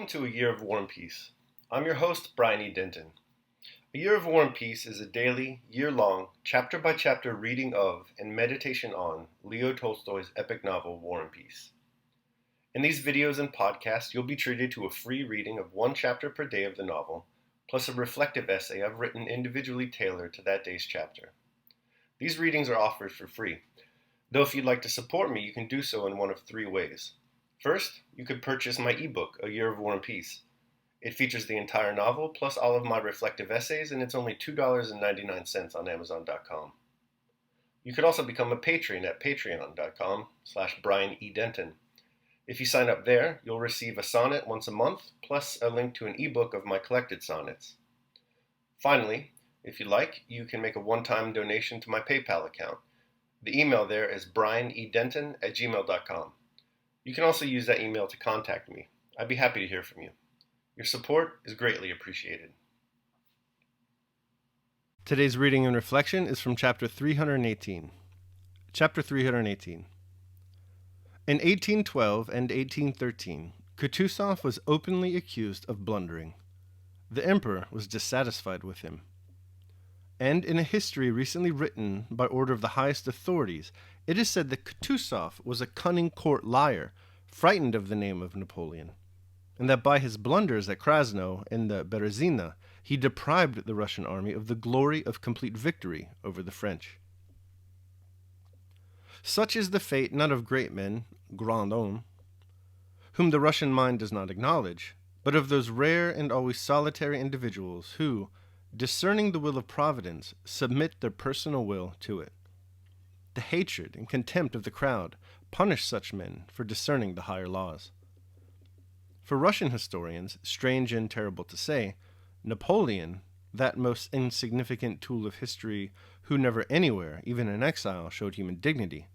Welcome to A Year of War and Peace. I'm your host, Brian E. Denton. A Year of War and Peace is a daily, year-long, chapter-by-chapter reading of and meditation on Leo Tolstoy's epic novel, War and Peace. In these videos and podcasts, you'll be treated to a free reading of one chapter per day of the novel, plus a reflective essay I've written individually tailored to that day's chapter. These readings are offered for free, though if you'd like to support me, you can do so in one of three ways. First, you could purchase my ebook, A Year of War and Peace. It features the entire novel, plus all of my reflective essays, and it's only $2.99 on Amazon.com. You could also become a patron at patreon.com/Brian E. Denton. If you sign up there, you'll receive a sonnet once a month, plus a link to an ebook of my collected sonnets. Finally, if you like, you can make a one-time donation to my PayPal account. The email there is brianedenton@gmail.com. You can also use that email to contact me. I'd be happy to hear from you. Your support is greatly appreciated. Today's reading and reflection is from Chapter 318. Chapter 318. In 1812 and 1813, Kutuzov was openly accused of blundering. The emperor was dissatisfied with him. And in a history recently written by order of the highest authorities, it is said that Kutuzov was a cunning court liar, frightened of the name of Napoleon, and that by his blunders at Krasno and the Berezina, he deprived the Russian army of the glory of complete victory over the French. Such is the fate not of great men, grand hommes, whom the Russian mind does not acknowledge, but of those rare and always solitary individuals who, discerning the will of Providence, submit their personal will to it. The hatred and contempt of the crowd punish such men for discerning the higher laws. For Russian historians, strange and terrible to say, Napoleon, that most insignificant tool of history who never anywhere, even in exile, showed human dignity,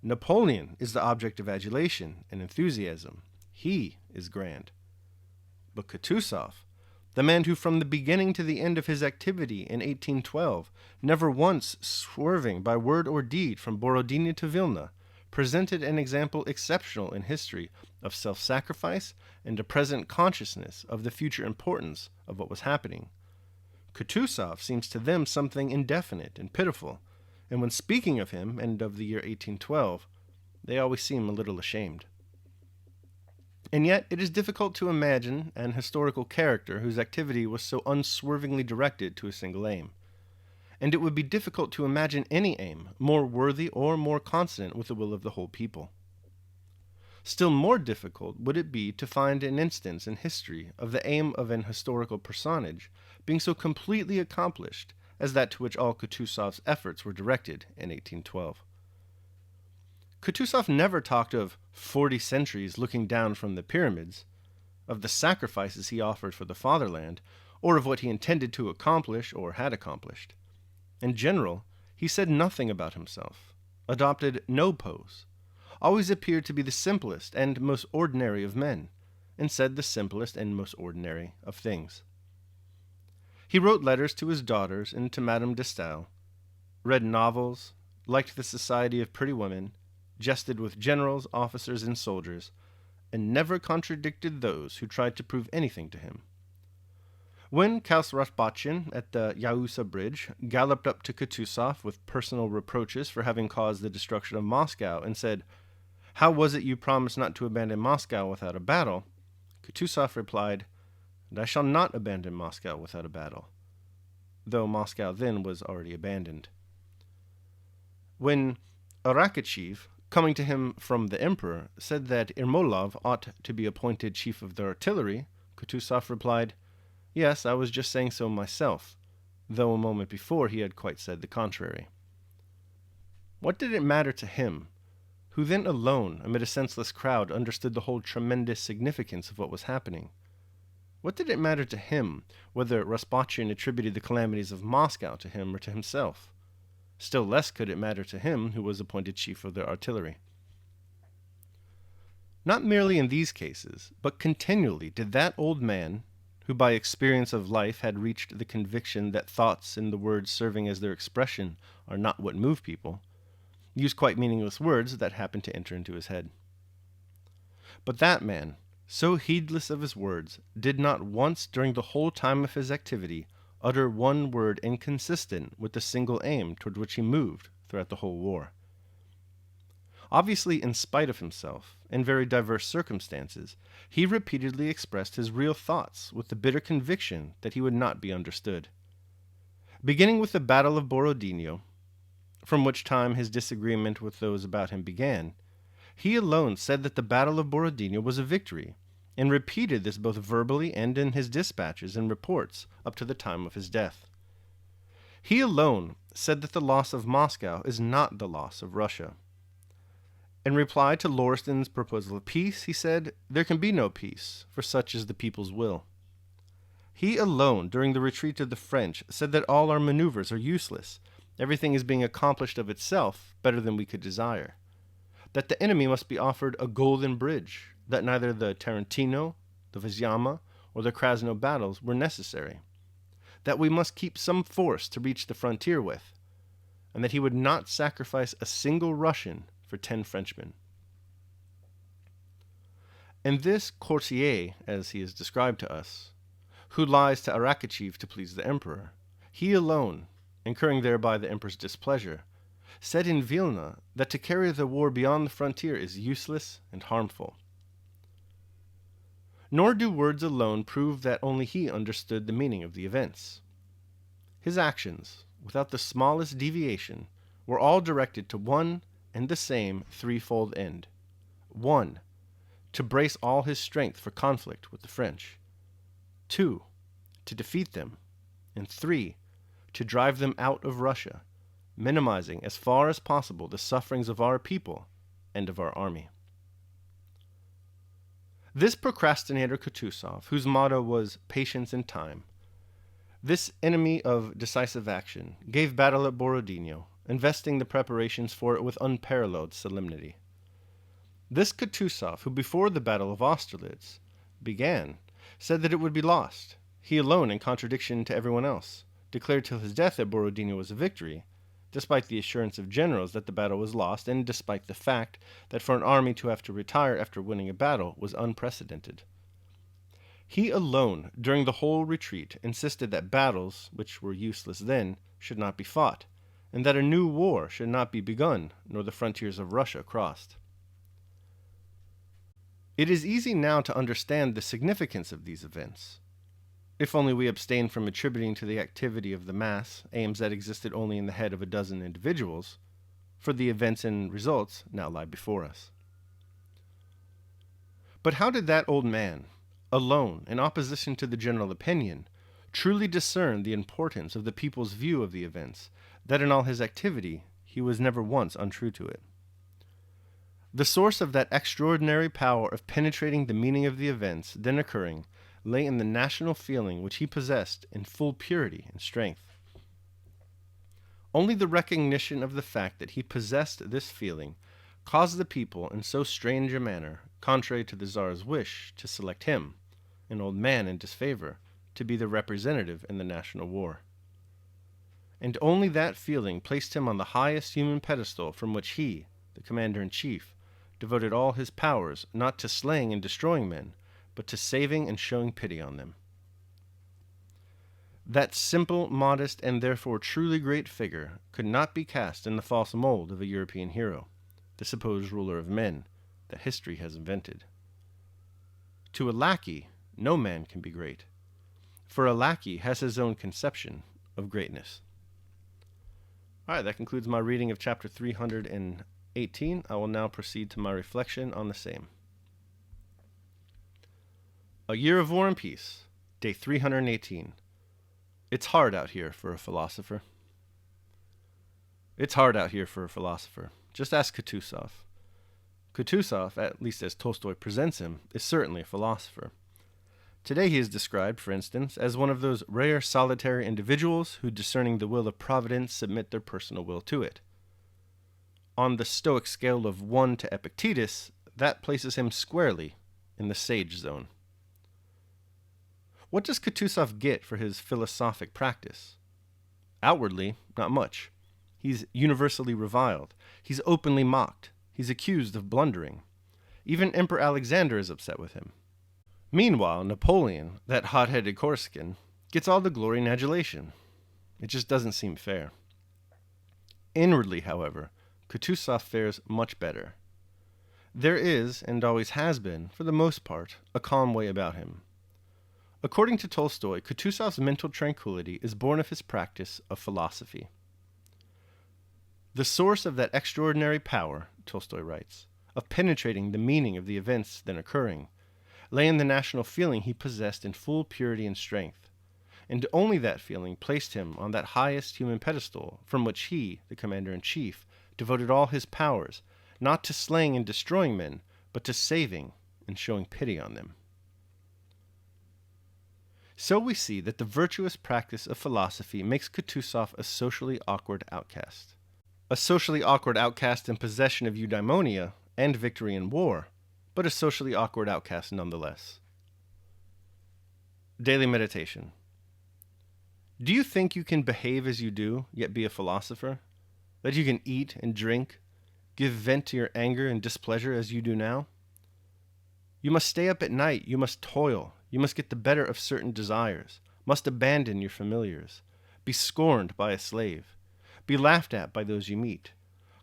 Napoleon is the object of adulation and enthusiasm. He is grand. But Kutuzov, the man who from the beginning to the end of his activity in 1812, never once swerving by word or deed from Borodino to Vilna, presented an example exceptional in history of self-sacrifice and a present consciousness of the future importance of what was happening. Kutuzov seems to them something indefinite and pitiful, and when speaking of him and of the year 1812, they always seem a little ashamed. And yet it is difficult to imagine an historical character whose activity was so unswervingly directed to a single aim. And it would be difficult to imagine any aim more worthy or more consonant with the will of the whole people. Still more difficult would it be to find an instance in history of the aim of an historical personage being so completely accomplished as that to which all Kutuzov's efforts were directed in 1812. Kutuzov never talked of 40 centuries looking down from the pyramids, of the sacrifices he offered for the fatherland, or of what he intended to accomplish or had accomplished. In general, he said nothing about himself, adopted no pose, always appeared to be the simplest and most ordinary of men, and said the simplest and most ordinary of things. He wrote letters to his daughters and to Madame de Stael, read novels, liked the society of pretty women, jested with generals, officers, and soldiers, and never contradicted those who tried to prove anything to him. When Count Raspatchin at the Yausa Bridge galloped up to Kutuzov with personal reproaches for having caused the destruction of Moscow and said, "How was it you promised not to abandon Moscow without a battle?" Kutuzov replied, "And I shall not abandon Moscow without a battle," though Moscow then was already abandoned. When Arakcheyev, coming to him from the emperor, said that Ermolov ought to be appointed chief of the artillery, Kutuzov replied, "Yes, I was just saying so myself," though a moment before he had quite said the contrary. What did it matter to him, who then alone, amid a senseless crowd, understood the whole tremendous significance of what was happening? What did it matter to him whether Raspatchin attributed the calamities of Moscow to him or to himself? Still less could it matter to him who was appointed chief of the artillery. Not merely in these cases, but continually did that old man, who by experience of life had reached the conviction that thoughts and the words serving as their expression are not what move people, use quite meaningless words that happened to enter into his head. But that man, so heedless of his words, did not once during the whole time of his activity utter one word inconsistent with the single aim toward which he moved throughout the whole war. Obviously, in spite of himself, in very diverse circumstances, he repeatedly expressed his real thoughts with the bitter conviction that he would not be understood. Beginning with the Battle of Borodino, from which time his disagreement with those about him began, he alone said that the Battle of Borodino was a victory, and repeated this both verbally and in his dispatches and reports up to the time of his death. He alone said that the loss of Moscow is not the loss of Russia. In reply to Lauriston's proposal of peace, he said, "There can be no peace, for such is the people's will." He alone, during the retreat of the French, said that all our maneuvers are useless, everything is being accomplished of itself better than we could desire, that the enemy must be offered a golden bridge, that neither the Tarantino, the Vyazma, or the Krasno battles were necessary, that we must keep some force to reach the frontier with, and that he would not sacrifice a single Russian for 10 Frenchmen. And this courtier, as he is described to us, who lies to Arakcheev to please the emperor, he alone, incurring thereby the emperor's displeasure, said in Vilna that to carry the war beyond the frontier is useless and harmful. Nor do words alone prove that only he understood the meaning of the events. His actions, without the smallest deviation, were all directed to one and the same threefold end. 1. To brace all his strength for conflict with the French. 2. To defeat them. And 3. To drive them out of Russia, minimizing as far as possible the sufferings of our people and of our army. This procrastinator Kutuzov, whose motto was patience and time, this enemy of decisive action, gave battle at Borodino, investing the preparations for it with unparalleled solemnity. This Kutuzov, who before the Battle of Austerlitz began, said that it would be lost, he alone, in contradiction to everyone else, declared till his death that Borodino was a victory, despite the assurance of generals that the battle was lost, and despite the fact that for an army to have to retire after winning a battle was unprecedented. He alone, during the whole retreat, insisted that battles, which were useless then, should not be fought, and that a new war should not be begun, nor the frontiers of Russia crossed. It is easy now to understand the significance of these events, if only we abstain from attributing to the activity of the mass aims that existed only in the head of a dozen individuals, for the events and results now lie before us. But how did that old man, alone, in opposition to the general opinion, truly discern the importance of the people's view of the events, that in all his activity he was never once untrue to it? The source of that extraordinary power of penetrating the meaning of the events then occurring lay in the national feeling which he possessed in full purity and strength. Only the recognition of the fact that he possessed this feeling caused the people in so strange a manner, contrary to the Tsar's wish, to select him, an old man in disfavor, to be the representative in the national war. And only that feeling placed him on the highest human pedestal from which he, the commander-in-chief, devoted all his powers not to slaying and destroying men, but to saving and showing pity on them. That simple, modest, and therefore truly great figure could not be cast in the false mold of a European hero, the supposed ruler of men, that history has invented. To a lackey, no man can be great, for a lackey has his own conception of greatness. All right, that concludes my reading of chapter 318. I will now proceed to my reflection on the same. A Year of War and Peace, day 318. It's hard out here for a philosopher. It's hard out here for a philosopher. Just ask Kutuzov. Kutuzov, at least as Tolstoy presents him, is certainly a philosopher. Today he is described, for instance, as one of those rare solitary individuals who, discerning the will of Providence, submit their personal will to it. On the Stoic scale of 1 to Epictetus, that places him squarely in the sage zone. What does Kutuzov get for his philosophic practice? Outwardly, not much. He's universally reviled. He's openly mocked. He's accused of blundering. Even Emperor Alexander is upset with him. Meanwhile, Napoleon, that hot-headed Corsican, gets all the glory and adulation. It just doesn't seem fair. Inwardly, however, Kutuzov fares much better. There is, and always has been, for the most part, a calm way about him. According to Tolstoy, Kutuzov's mental tranquility is born of his practice of philosophy. The source of that extraordinary power, Tolstoy writes, of penetrating the meaning of the events then occurring, lay in the national feeling he possessed in full purity and strength, and only that feeling placed him on that highest human pedestal from which he, the commander-in-chief, devoted all his powers, not to slaying and destroying men, but to saving and showing pity on them. So we see that the virtuous practice of philosophy makes Kutuzov a socially awkward outcast. A socially awkward outcast in possession of eudaimonia and victory in war, but a socially awkward outcast nonetheless. Daily meditation. Do you think you can behave as you do, yet be a philosopher? That you can eat and drink, give vent to your anger and displeasure as you do now? You must stay up at night, you must toil, you must get the better of certain desires, must abandon your familiars, be scorned by a slave, be laughed at by those you meet,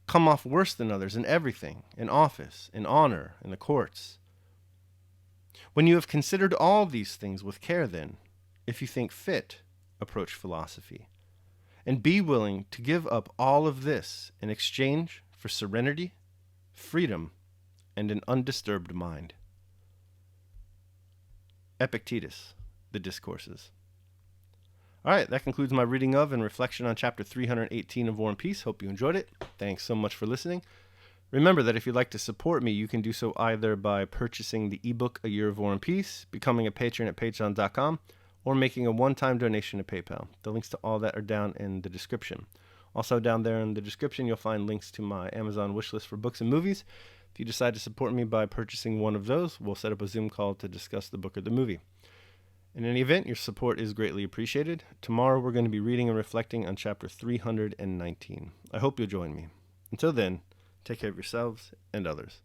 come off worse than others in everything, in office, in honor, in the courts. When you have considered all these things with care, then, if you think fit, approach philosophy, and be willing to give up all of this in exchange for serenity, freedom, and an undisturbed mind. Epictetus, The Discourses. All right, that concludes my reading of and reflection on chapter 318 of War and Peace. Hope you enjoyed it. Thanks so much for listening. Remember that if you'd like to support me, you can do so either by purchasing the ebook A Year of War and Peace, becoming a patron at patreon.com, or making a one-time donation to PayPal. The links to all that are down in the description. Also down there in the description, you'll find links to my Amazon wishlist for books and movies. If you decide to support me by purchasing one of those, we'll set up a Zoom call to discuss the book or the movie. In any event, your support is greatly appreciated. Tomorrow we're going to be reading and reflecting on chapter 319. I hope you'll join me. Until then, take care of yourselves and others.